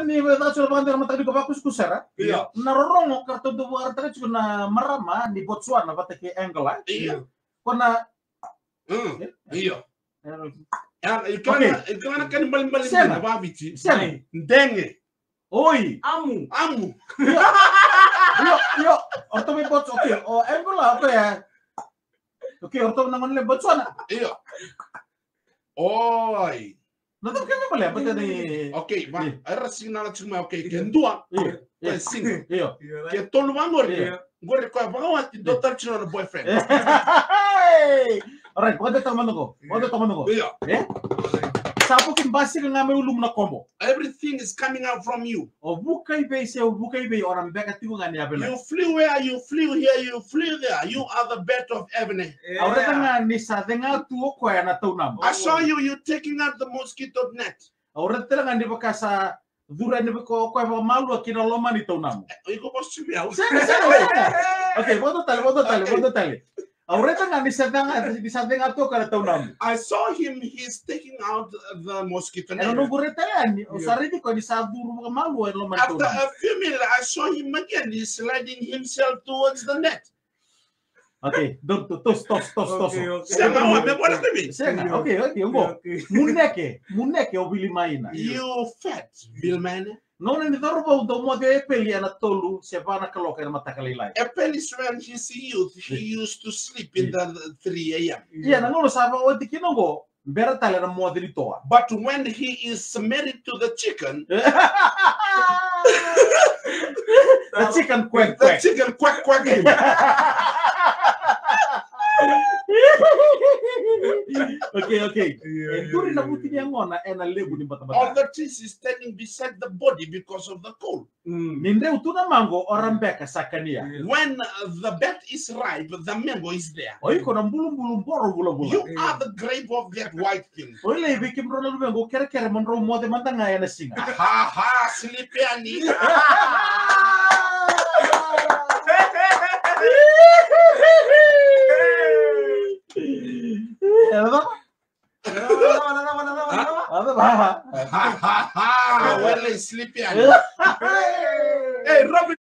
Ni wala sa banda naman tayo ko bakus kusara. Iya. Narorong kartu do arta ka na marama di Botswana batake Angola. Iya. Kona Iya. Ikana kan bal Sema. na babiti. Sema. Ndenge. Oi, Amu. yo, orto may Bots okay. O Angola okay ya. Okay, orto naman le Botswana. Iya. Oi. Nato ka na pala pati ni. Okay, va. Era signala tsuma okay. Kendua. Iya. Single. Iyo. Ke tolu mangori. Ngori ko bangawati dotar chino boyfriend. Alright, wala tamano ko. Iya. Sapo kin basi nga may ulum na combo. Everything is coming out from you. O bukay be orang beka tigo nga ni abela. You flew where, you flew here, you flew there. You are the bet of Ebony. Ahora nga ni sa denga tuo ko ya na taunam. I saw you taking out the mosquito net. Ahora tela nga ni baka sa dura ni ko malu akina loma ni taunam. Iko boss to me. Okay, bodo tali. Ahora nga ni sa denga tuo ka na taunam. I saw him, he's taking out the mosquito net. Ano gure tala ni o sarili ko ni sa duro ka malu loma ni After a few minutes, I saw him again. He's sliding himself towards the net. Okay, tos. Sema wa me bola baby. Sega, okay, ngo. Muneke obili maina. You fat, Bill man. No ni dorbo do mo de peli ana tolu se vana kaloka na matakalilai. Apparently when he's youth, he used to sleep in the 3 a.m. Yeah, na ngono saba o dikinongo. Bera tale na mo de toa. But when he is married to the chicken, The chicken quack. the chicken quack him. Okay. Duri na buti niya ngona ena lebu ni All bata-bata. the trees is standing beside the body because of the cold. Nindeu tuna mango orang beka sakania. When the bet is ripe, the mango is there. Oi ko na bulum boro bula. You are the grape of that white thing. Oi le bikim rona lu mango kere monro mo de mantanga ya na singa. Ha, sleepy Annie. Well, sleepy Annie. Hey, Robin.